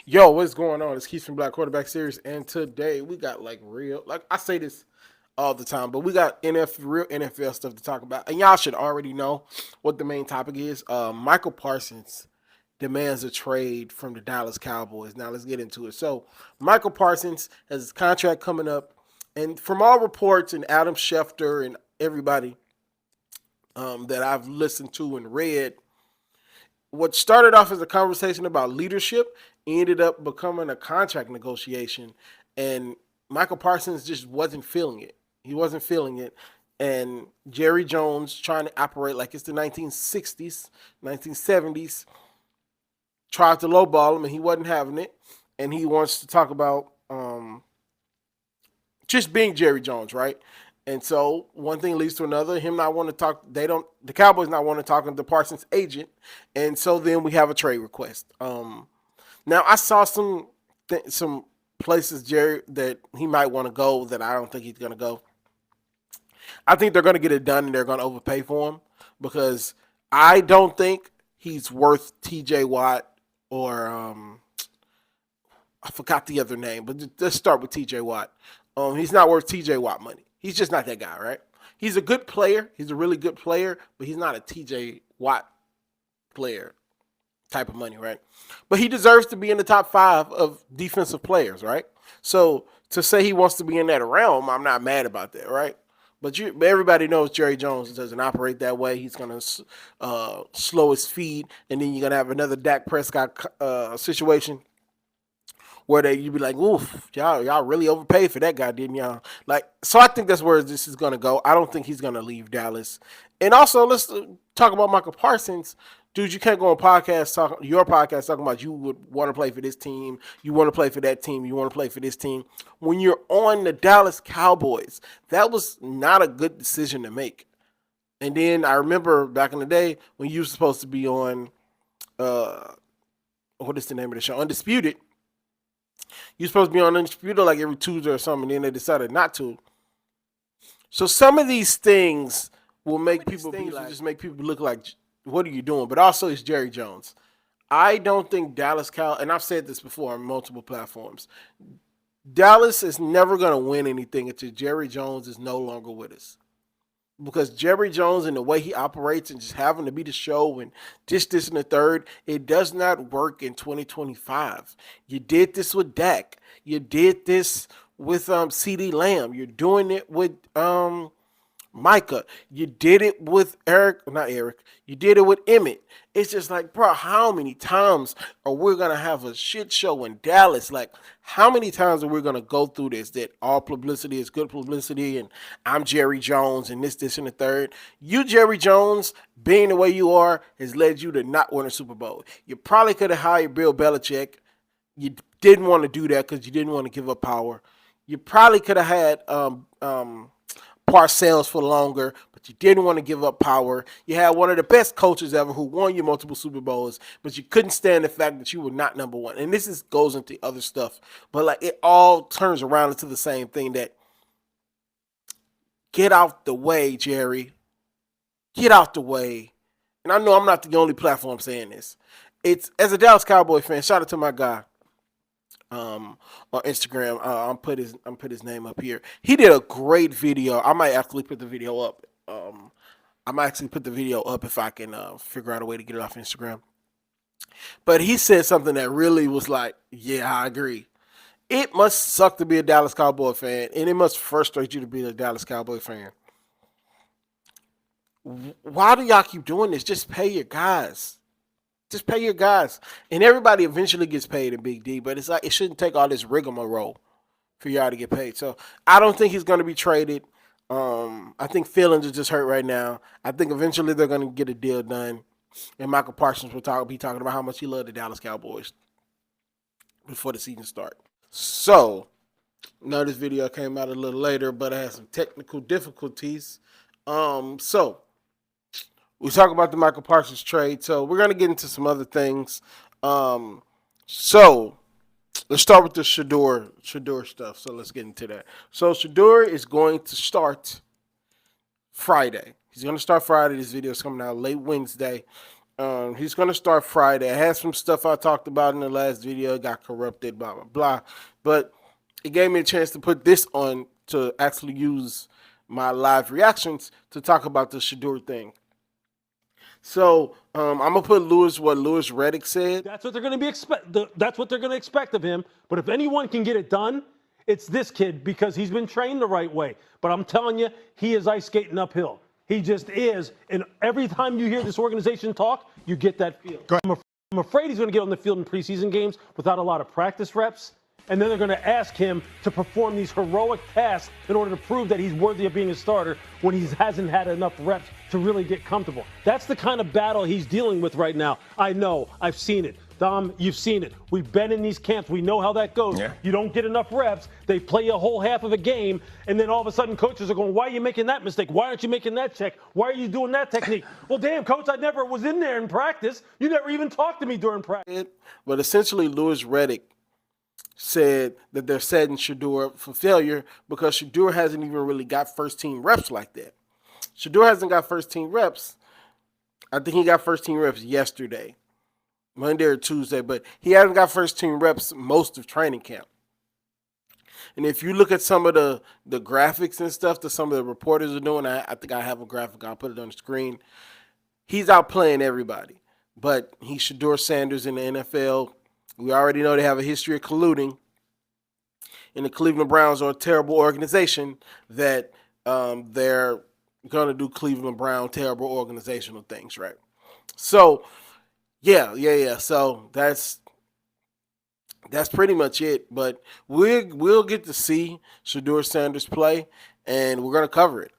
Yo, what's going on? It's Keith from Black Quarterback Series, and today we got like real, like I say this all the time, but we got real NFL stuff to talk about, and y'all should already know what the main topic is. Michael Parsons demands a trade from the Dallas Cowboys. Now let's get into it. So Michael Parsons has his contract coming up, and from all reports and Adam Schefter and everybody that I've listened to and read, what started off as a conversation about leadership ended up becoming a contract negotiation, and Michael Parsons just wasn't feeling it. He wasn't feeling it, and Jerry Jones, trying to operate like it's the 1960s, 1970s, tried to lowball him, and he wasn't having it. And he wants to talk about just being Jerry Jones, right? And so one thing leads to another. Him not want to talk. The Cowboys not want to talk to the Parsons agent, and so then we have a trade request. Now I saw some places Jerry that he might want to go that I don't think he's going to go. I think they're going to get it done and they're going to overpay for him because I don't think he's worth T.J. Watt or I forgot the other name, but let's start with T.J. Watt. He's not worth T.J. Watt money. He's just not that guy, right? He's a good player. He's a really good player, but he's not a T.J. Watt player type of money, right? But he deserves to be in the top 5 of defensive players, right? So to say he wants to be in that realm, I'm not mad about that, right? But everybody knows Jerry Jones doesn't operate that way. He's going to slow his feet, and then you're going to have another Dak Prescott situation where you'd be like, oof, y'all really overpaid for that guy, didn't y'all? Like, so I think that's where this is gonna go. I don't think he's gonna leave Dallas. And also, let's talk about Michael Parsons. Dude, you can't go on your podcast talking about you would want to play for this team, you want to play for that team, you want to play for this team. When you're on the Dallas Cowboys, that was not a good decision to make. And then I remember back in the day when you were supposed to be on, what is the name of the show? Undisputed. You're supposed to be on Undisputed like every Tuesday or something, and then they decided not to. So some of these things will make people be like, just make people look like, what are you doing? But also, it's Jerry Jones. I don't think and I've said this before on multiple platforms, Dallas is never going to win anything until Jerry Jones is no longer with us. Because Jerry Jones and the way he operates and just having to be the show and this and the third, it does not work in 2025. You did this with Dak. You did this with CeeDee Lamb. You're doing it with Micah. You did it with not Eric. You did it with Emmett. It's just like, bro, how many times are we going to have a shit show in Dallas? Like, how many times are we going to go through this, that all publicity is good publicity and I'm Jerry Jones and this, and the third? You, Jerry Jones, being the way you are, has led you to not win a Super Bowl. You probably could have hired Bill Belichick. You didn't want to do that because you didn't want to give up power. You probably could have had Parcells for longer, but you didn't want to give up power. You had one of the best coaches ever who won you multiple Super Bowls, but you couldn't stand the fact that you were not number one. And goes into other stuff, but like it all turns around into the same thing, that get out the way, Jerry. Get out the way. And I know I'm not the only platform saying this. It's as a Dallas Cowboy fan, shout out to my guy on Instagram. I'm put his name up here. He did a great video. I might actually put the video up. I might actually put the video up if I can figure out a way to get it off Instagram. But he said something that really was like, yeah, I agree. It must suck to be a Dallas Cowboy fan, and it must frustrate you to be a Dallas Cowboy fan. Why do y'all keep doing this? Just pay your guys. Just pay your guys. And everybody eventually gets paid in Big D, but it's like it shouldn't take all this rigmarole for y'all to get paid. So I don't think he's going to be traded. I think feelings are just hurt right now. I think eventually they're going to get a deal done. And Michael Parsons will be talking about how much he loved the Dallas Cowboys before the season starts. So, now this video came out a little later, but I had some technical difficulties. So we talk about the Michael Parsons trade. So we're going to get into some other things. So let's start with the Shedeur stuff. So let's get into that. So Shedeur is going to start Friday. He's going to start Friday. This video is coming out late Wednesday. He's going to start Friday. I had some stuff I talked about in the last video. It got corrupted, blah, blah, blah. But it gave me a chance to put this on to actually use my live reactions to talk about the Shedeur thing. So I'm gonna put what Louis Reddick said. That's what they're going to be That's what they're going to expect of him. But if anyone can get it done, it's this kid because he's been trained the right way. But I'm telling you, he is ice skating uphill. He just is. And every time you hear this organization talk, you get that feel. I'm afraid he's going to get on the field in preseason games without a lot of practice reps. And then they're going to ask him to perform these heroic tasks in order to prove that he's worthy of being a starter when he hasn't had enough reps to really get comfortable. That's the kind of battle he's dealing with right now. I know. I've seen it. Dom, you've seen it. We've been in these camps. We know how that goes. Yeah. You don't get enough reps. They play a whole half of a game, and then all of a sudden coaches are going, why are you making that mistake? Why aren't you making that check? Why are you doing that technique? Well, damn, coach, I never was in there in practice. You never even talked to me during practice. But essentially, Louis Reddick said that they're setting Shedeur up for failure because Shedeur hasn't even really got first-team reps like that. Shedeur hasn't got first-team reps. I think he got first-team reps yesterday, Monday or Tuesday, but he hasn't got first-team reps most of training camp. And if you look at some of the graphics and stuff that some of the reporters are doing, I think I have a graphic. I'll put it on the screen. He's outplaying everybody, but he's Shedeur Sanders in the NFL. We already know they have a history of colluding, and the Cleveland Browns are a terrible organization that they're going to do Cleveland Brown terrible organizational things, right? So, yeah. So that's pretty much it. But we'll get to see Shedeur Sanders play, and we're gonna cover it.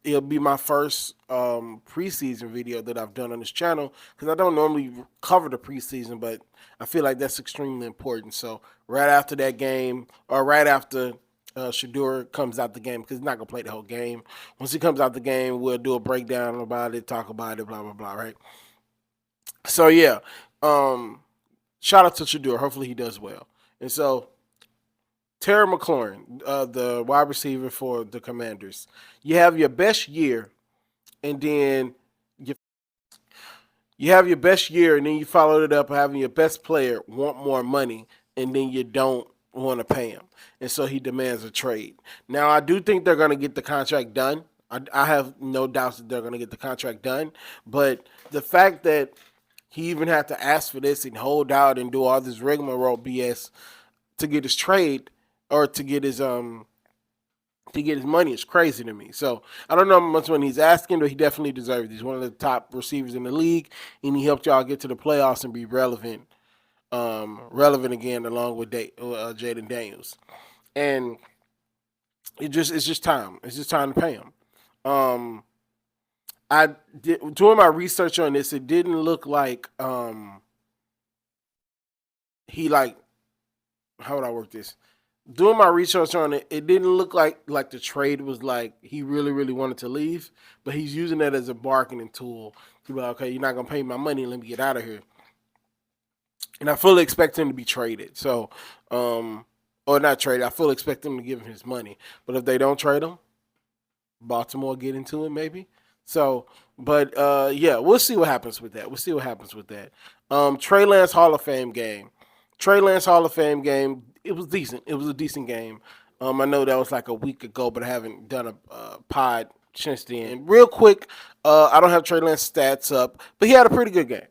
It'll be my first preseason video that I've done on this channel because I don't normally cover the preseason, but I feel like that's extremely important. So right after that game, or right after Shedeur comes out the game, because he's not gonna play the whole game. Once he comes out the game, we'll do a breakdown about it, talk about it, blah blah blah. Right. So yeah, shout out to Shedeur. Hopefully he does well. And so, Terry McLaurin, the wide receiver for the Commanders. You have your best year, and then you have your best year, and then you followed it up having your best player want more money, and then you don't want to pay him. And so he demands a trade. Now, I do think they're going to get the contract done. I have no doubts that they're going to get the contract done. But the fact that he even had to ask for this and hold out and do all this rigmarole BS to get his trade or to get his money is crazy to me. So I don't know how much money he's asking, but he definitely deserves it. He's one of the top receivers in the league, and he helped y'all get to the playoffs and be relevant again along with Jaden Daniels. And it's just time. It's just time to pay him. Doing my research on this, it didn't look like how would I work this? Doing my research on it, it didn't look like the trade was like he really, really wanted to leave, but he's using that as a bargaining tool to be like, okay, you're not gonna pay my money, let me get out of here. And I fully expect him to be traded. So, or not traded. I fully expect them to give him his money. But if they don't trade him, Baltimore get into it maybe. So, but yeah, we'll see what happens with that. Trey Lance Hall of Fame game. It was decent. It was a decent game. I know that was like a week ago, but I haven't done a pod since then. Real quick, I don't have Trey Lance stats up, but he had a pretty good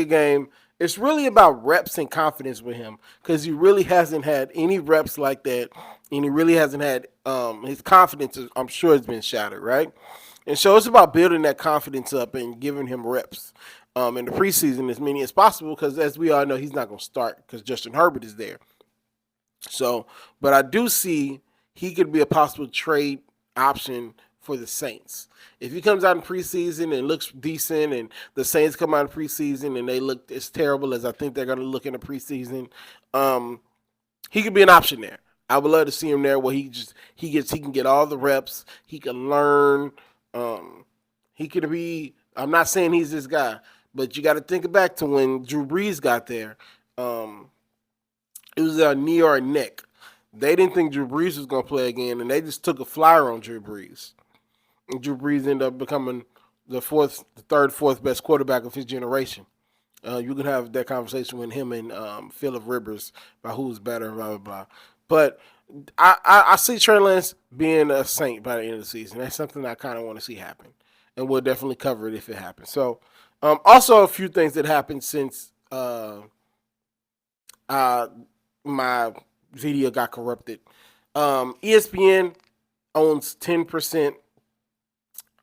game. It's really about reps and confidence with him because he really hasn't had any reps like that, and he really hasn't had his confidence, I'm sure, has been shattered, right? And so it's about building that confidence up and giving him reps in the preseason as many as possible because, as we all know, he's not going to start because Justin Herbert is there. So, but I do see he could be a possible trade option for the Saints. If he comes out in preseason and looks decent and the Saints come out in preseason and they look as terrible as I think they're going to look in the preseason, he could be an option there. I would love to see him there where he can get all the reps. He can learn. He could be, I'm not saying he's this guy, but you got to think back to when Drew Brees got there. It was a knee or a neck. They didn't think Drew Brees was going to play again, and they just took a flyer on Drew Brees. And Drew Brees ended up becoming the third, fourth best quarterback of his generation. You can have that conversation with him and Philip Rivers about who's better, blah blah blah. But I see Trey Lance being a Saint by the end of the season. That's something I kind of want to see happen, and we'll definitely cover it if it happens. So, also a few things that happened since uh, my video got corrupted. ESPN owns 10%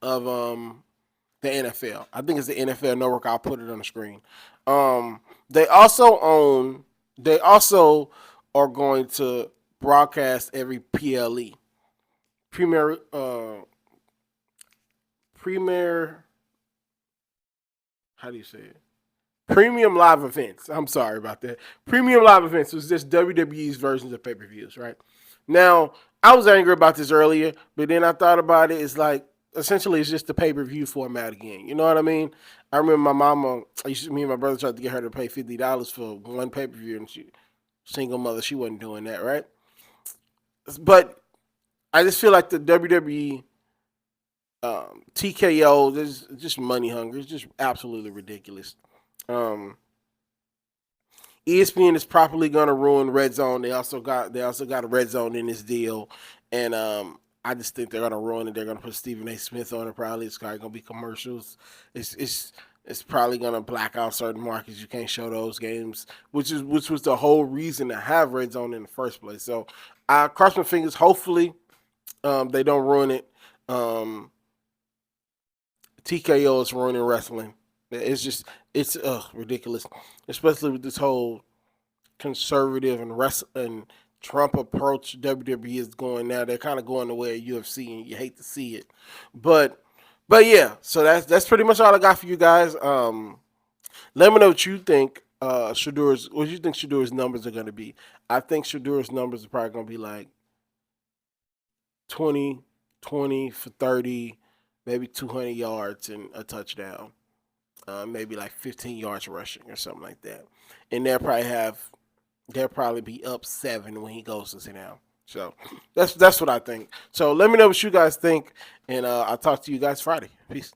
of the NFL. I think it's the NFL Network. I'll put it on the screen. They also own. They also are going to broadcast every PLE, Premier Premier. How do you say it? Premium live events. I'm sorry about that. Premium live events was just WWE's versions of pay-per-views, right? Now, I was angry about this earlier, but then I thought about it. It's like essentially it's just the pay-per-view format again. You know what I mean? I remember my mama. Me and my brother tried to get her to pay $50 for one pay-per-view, and she single mother. She wasn't doing that, right? But I just feel like the WWE TKO, there's just money hungry. It's just absolutely ridiculous. Um, ESPN is probably going to ruin Red Zone. They also got a Red Zone in this deal, and I just think they're going to ruin it. They're going to put Stephen A. Smith on it. Probably it's probably going to be commercials. It's probably going to black out certain markets. You can't show those games, which was the whole reason to have Red Zone in the first place. So I cross my fingers. Hopefully, they don't ruin it. TKO is ruining wrestling. It's ridiculous, especially with this whole conservative and Trump approach WWE is going now. They're kind of going the way of UFC, and you hate to see it, but yeah. So that's pretty much all I got for you guys. Let me know what you think. What do you think Shedeur's numbers are going to be? I think Shedeur's numbers are probably going to be like 20, 20 for 30, maybe 200 yards and a touchdown. Maybe like 15 yards rushing or something like that. And they'll probably be up 7 when he goes to sit down. So that's what I think. So let me know what you guys think, and I'll talk to you guys Friday. Peace.